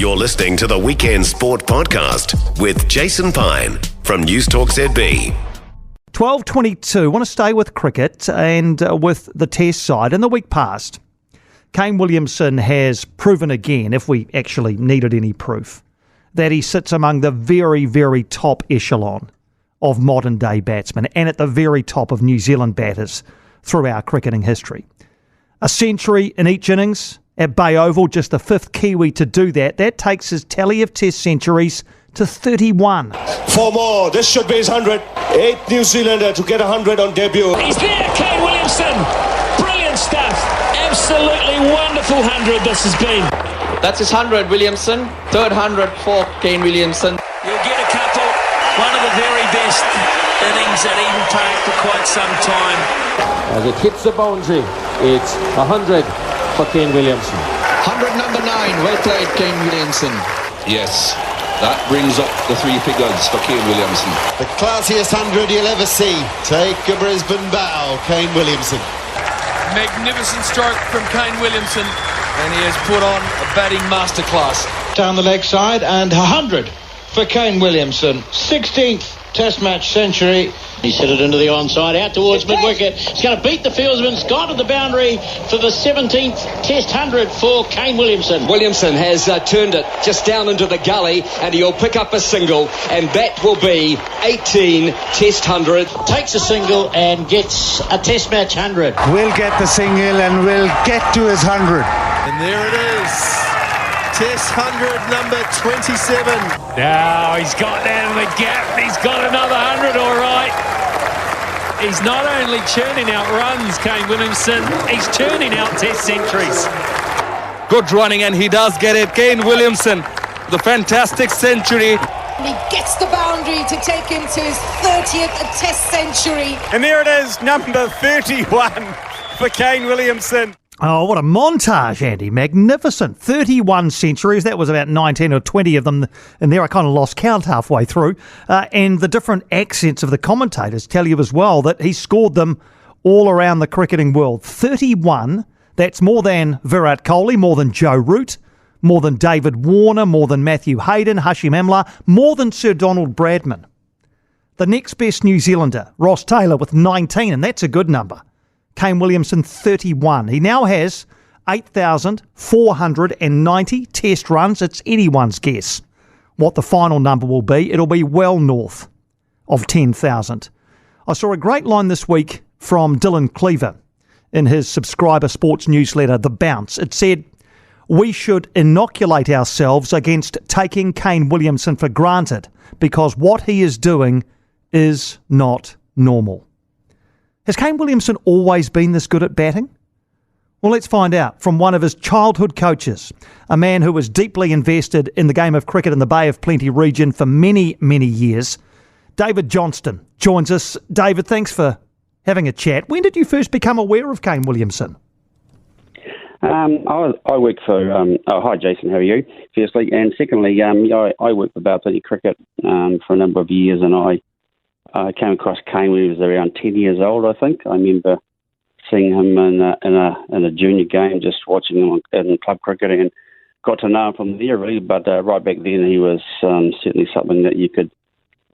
You're listening to the Weekend Sport Podcast with Jason Pine from Newstalk ZB. 12:22. Want to stay with cricket and with the Test side. In the week past, Kane Williamson has proven again, if we actually needed any proof, that he sits among the very, very top echelon of modern-day batsmen and at the very top of New Zealand batters through our cricketing history. A century in each innings at Bay Oval, just the fifth Kiwi to do that. That takes his tally of Test centuries to 31. 4 more. This should be his 100. 8th New Zealander to get 100 on debut. He's there, Kane Williamson. Brilliant stuff. Absolutely wonderful 100 this has been. That's his 100, Williamson. Third 100 for Kane Williamson. You'll get a couple. One of the very best innings at Eden Park for quite some time. As it hits the boundary, it's 100 for Kane Williamson. 100 number 9. Well played, Kane Williamson. Yes. That brings up the 3 figures for Kane Williamson. The classiest 100 you'll ever see. Take a Brisbane bow, Kane Williamson. Magnificent stroke from Kane Williamson, and he has put on a batting masterclass. Down the leg side, and 100 for Kane Williamson. 16th Test match century. He's hit it into the onside, out towards mid-wicket. He's going to beat the fieldsman. It's gone to the boundary for the 17th Test 100 for Kane Williamson. Williamson has turned it just down into the gully, and he'll pick up a single, and that will be 18 Test 100. Takes a single and gets a Test match 100. Will get the single and will get to his 100. And there it is. Test 100 number 27. Now he's got that in the gap. He's got another 100, all right. He's not only churning out runs, Kane Williamson, he's churning out Test centuries. Good running, and he does get it. Kane Williamson, the fantastic century. He gets the boundary to take him to his 30th Test century. And there it is, number 31 for Kane Williamson. Oh, what a montage, Andy. Magnificent. 31 centuries. That was about 19 or 20 of them in there. I kind of lost count halfway through. And the different accents of the commentators tell you as well that he scored them all around the cricketing world. 31. That's more than Virat Kohli, more than Joe Root, more than David Warner, more than Matthew Hayden, Hashim Amla, more than Sir Donald Bradman. The next best New Zealander, Ross Taylor, with 19, and that's a good number. Kane Williamson, 31. He now has 8,490 Test runs. It's anyone's guess what the final number will be. It'll be well north of 10,000. I saw a great line this week from Dylan Cleaver in his subscriber sports newsletter, The Bounce. It said, "We should inoculate ourselves against taking Kane Williamson for granted because what he is doing is not normal." Has Kane Williamson always been this good at batting? Well, let's find out from one of his childhood coaches, a man who was deeply invested in the game of cricket in the Bay of Plenty region for many, many years. David Johnston joins us. David, thanks for having a chat. When did you first become aware of Kane Williamson? I work for... hi, Jason, how are you? Firstly. And secondly, I worked for Bay of Plenty Cricket for a number of years, and I came across Kane when he was around 10 years old, I think. I remember seeing him in a junior game, just watching him in club cricket, and got to know him from there, really. But right back then, he was certainly something that you could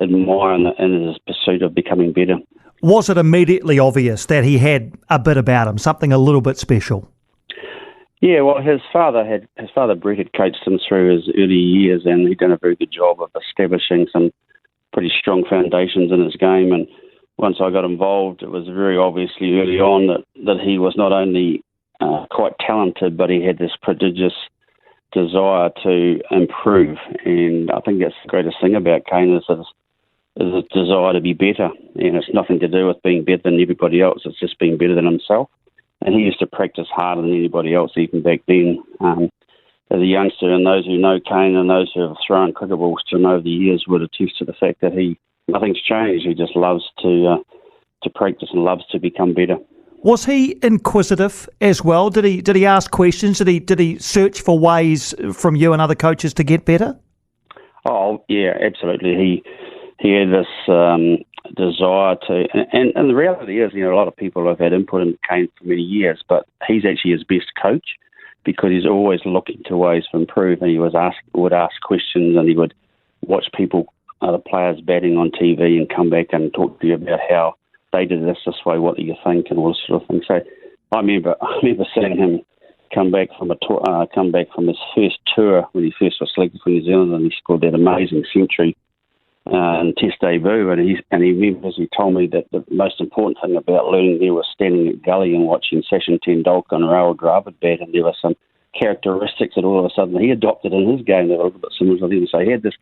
admire in his pursuit of becoming better. Was it immediately obvious that he had a bit about him, something a little bit special? Yeah, well, his father Brett had coached him through his early years, and he'd done a very good job of establishing some pretty strong foundations in his game. And once I got involved, it was very obviously early on that he was not only quite talented, but he had this prodigious desire to improve. And I think that's the greatest thing about Kane is his desire to be better. And it's nothing to do with being better than everybody else. It's just being better than himself. And he used to practice harder than anybody else, even back then. As a youngster, and those who know Kane and those who have thrown cricket balls to him over the years would attest to the fact that nothing's changed. He just loves to practice and loves to become better. Was he inquisitive as well? Did he ask questions? Did he search for ways from you and other coaches to get better? Oh yeah, absolutely. He had this desire to, and the reality is, a lot of people have had input in Kane for many years, but he's actually his best coach. because he's always looking to ways to improve, and he would ask questions, and he would watch people, other players batting on TV, and come back and talk to you about how they did this way, what do you think, and all this sort of thing. So I remember seeing him come back from his first tour when he first was selected for New Zealand, and he scored that amazing century in Test debut. And he remembers, he told me that the most important thing about learning there was standing at gully and watching Sachin Tendulkar and Rahul Dravid bat, and there were some characteristics that all of a sudden he adopted in his game that were a little bit similar to them. So he had this,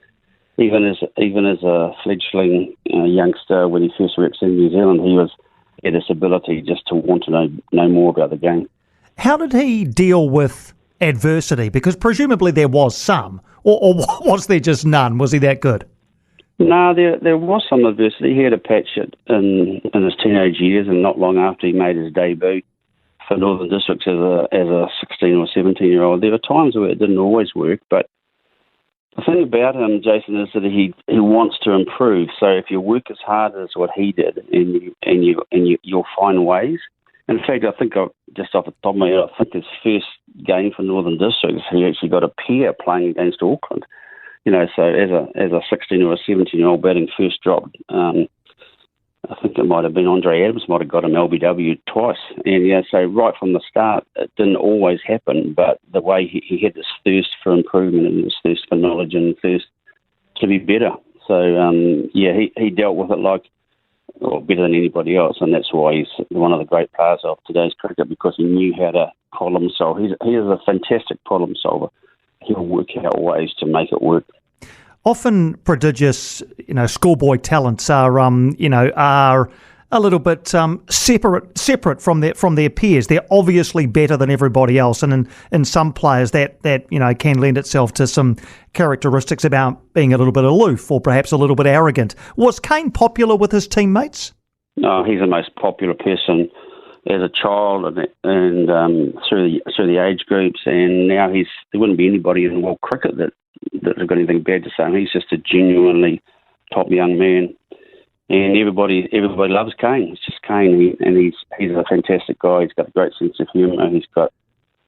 even as a fledgling youngster when he first represented New Zealand, he had this ability just to want to know more about the game. How did he deal with adversity? Because presumably there was some, or was there just none? Was he that good? No, there was some adversity. He had a patch in his teenage years, and not long after he made his debut for Northern Districts as a 16 or 17-year-old. There were times where it didn't always work, but the thing about him, Jason, is that he wants to improve. So if you work as hard as what he did, and you'll find ways. In fact, I think just off the top of my head, I think his first game for Northern Districts, he actually got a pair playing against Auckland. So as a 16 or a 17-year-old batting first drop, I think it might have been Andre Adams might have got him LBW twice. And so right from the start, it didn't always happen, but the way he had this thirst for improvement and this thirst for knowledge and thirst to be better. So he dealt with it better than anybody else, and that's why he's one of the great players of today's cricket, because he knew how to problem solve. He is a fantastic problem solver. He'll work out ways to make it work. Often prodigious, schoolboy talents are a little bit separate from their peers. They're obviously better than everybody else, and in some players that can lend itself to some characteristics about being a little bit aloof or perhaps a little bit arrogant. Was Kane popular with his teammates? No, he's the most popular person as a child and through the age groups, and now there wouldn't be anybody in world cricket that has got anything bad to say. He's just a genuinely top young man, and everybody loves Kane. It's just Kane, and he's a fantastic guy. He's got a great sense of humour. He's got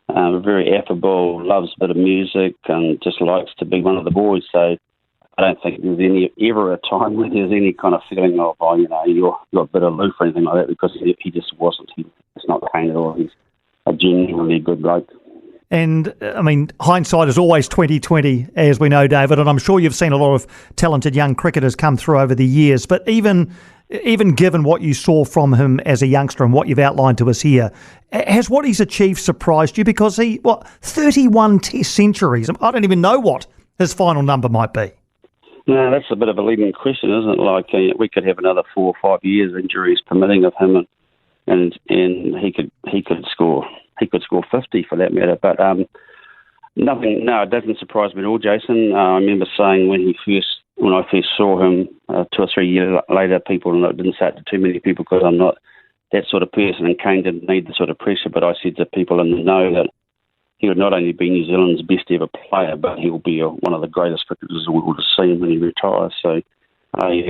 very affable, loves a bit of music, and just likes to be one of the boys. So I don't think there's ever a time where there's any kind of feeling of, you're a bit aloof or anything like that, because he just wasn't. It's not Kane at all. He's a genuinely good bloke. And, hindsight is always 20/20, as we know, David, and I'm sure you've seen a lot of talented young cricketers come through over the years, but even given what you saw from him as a youngster and what you've outlined to us here, has what he's achieved surprised you? Because 31 Test centuries. I don't even know what his final number might be. No, that's a bit of a leading question, isn't it? We could have another 4 or 5 years, injuries permitting, of him, and he could score 50 for that matter. But nothing. No, it doesn't surprise me at all, Jason. I remember saying when I first saw him 2 or 3 years later, people, and it didn't say it to too many people because I'm not that sort of person, and Kane didn't need the sort of pressure. But I said to people in the know that he would not only be New Zealand's best ever player, but he will be one of the greatest cricketers we will see him when he retires. So I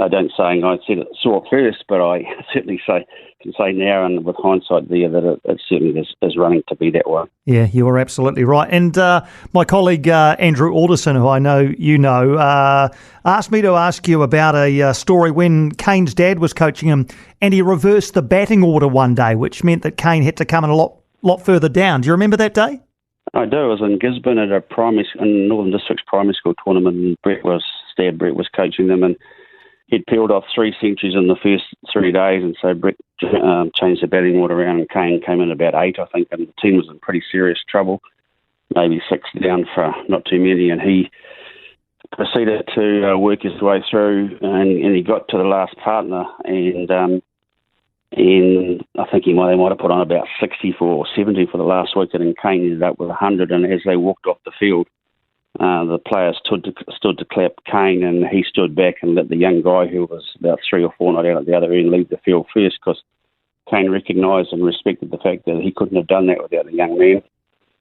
don't say I saw it first, but I certainly can say now, and with hindsight there, that it certainly is running to be that way. Yeah, you are absolutely right. And my colleague Andrew Alderson, who I know you know, asked me to ask you about a story when Kane's dad was coaching him, and he reversed the batting order one day, which meant that Kane had to come in a lot further down. Do you remember that day? I do. I was in Gisborne at a Northern Districts primary school tournament, and Brett was coaching them, and he'd peeled off 3 centuries in the first 3 days, and so Brett changed the batting order around, and Kane came in about 8, I think, and the team was in pretty serious trouble, maybe 6 down for not too many, and he proceeded to work his way through, and he got to the last partner, and I think they might have put on about 64 or 70 for the last wicket, and Kane ended up with 100, and as they walked off the field, the players stood to clap Kane, and he stood back and let the young guy who was about 3 or 4 not out at the other end leave the field first, because Kane recognised and respected the fact that he couldn't have done that without the young man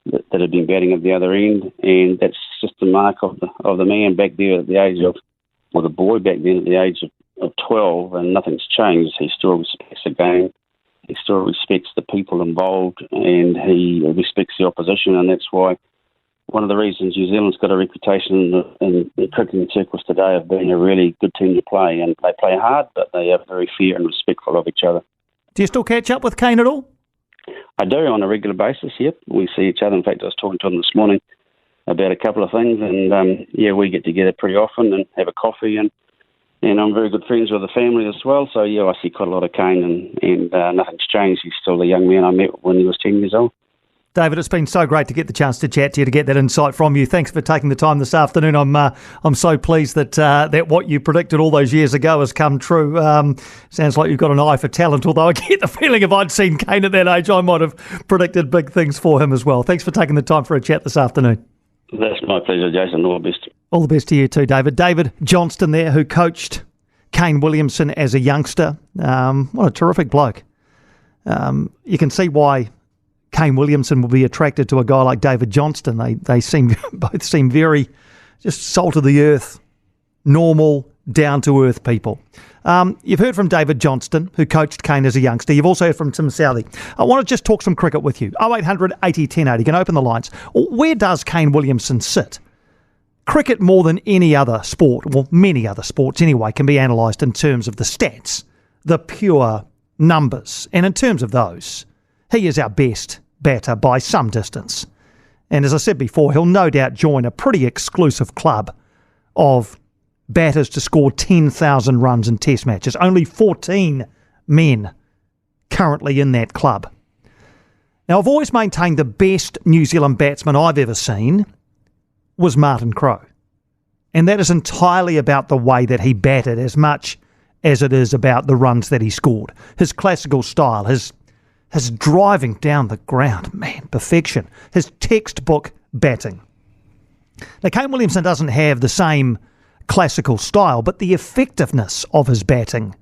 that had been batting at the other end, and that's just the mark of the man back there at the age of, or the boy back then at the age of 12, and nothing's changed. He still respects the game. he still respects the people involved, and he respects the opposition, and that's why one of the reasons New Zealand's got a reputation in the cricketing circles today of being a really good team to play, and they play hard, but they are very fair and respectful of each other. Do you still catch up with Kane at all? I do, on a regular basis, yep. We see each other. In fact, I was talking to him this morning about a couple of things, and we get together pretty often and have a coffee, and I'm very good friends with the family as well, so I see quite a lot of Kane, and nothing's changed. He's still the young man I met when he was 10 years old. David, it's been so great to get the chance to chat to you, to get that insight from you. Thanks for taking the time this afternoon. I'm so pleased that what you predicted all those years ago has come true. Sounds like you've got an eye for talent, although I get the feeling if I'd seen Kane at that age, I might have predicted big things for him as well. Thanks for taking the time for a chat this afternoon. That's my pleasure, Jason. All the best. All the best to you too, David. David Johnston there, who coached Kane Williamson as a youngster. What a terrific bloke. You can see why Kane Williamson will be attracted to a guy like David Johnston. They both seem very just salt of the earth, normal, down to earth people. You've heard from David Johnston, who coached Kane as a youngster. You've also heard from Tim Southey. I want to just talk some cricket with you. 0800 80 1080. You can open the lines. Where does Kane Williamson sit? Cricket, more than any other sport, well, many other sports anyway, can be analysed in terms of the stats, the pure numbers. And in terms of those, he is our best batter by some distance. And as I said before, he'll no doubt join a pretty exclusive club of batters to score 10,000 runs in test matches. Only 14 men currently in that club. Now, I've always maintained the best New Zealand batsman I've ever seen was Martin Crowe. And that is entirely about the way that he batted as much as it is about the runs that he scored. His classical style, his driving down the ground, man, perfection. His textbook batting. Now, Kane Williamson doesn't have the same classical style, but the effectiveness of his batting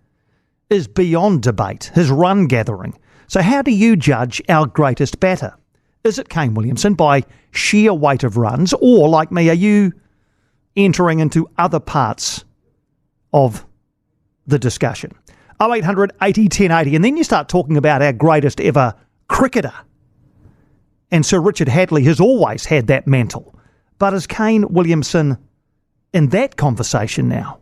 is beyond debate, his run gathering. So how do you judge our greatest batter? Is it Kane Williamson by sheer weight of runs, or, like me, are you entering into other parts of the discussion? 0800 80 1080, and then you start talking about our greatest ever cricketer. And Sir Richard Hadley has always had that mantle. But is Kane Williamson in that conversation now?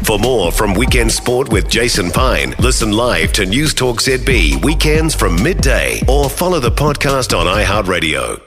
For more from Weekend Sport with Jason Pine, listen live to Newstalk ZB weekends from midday, or follow the podcast on iHeartRadio.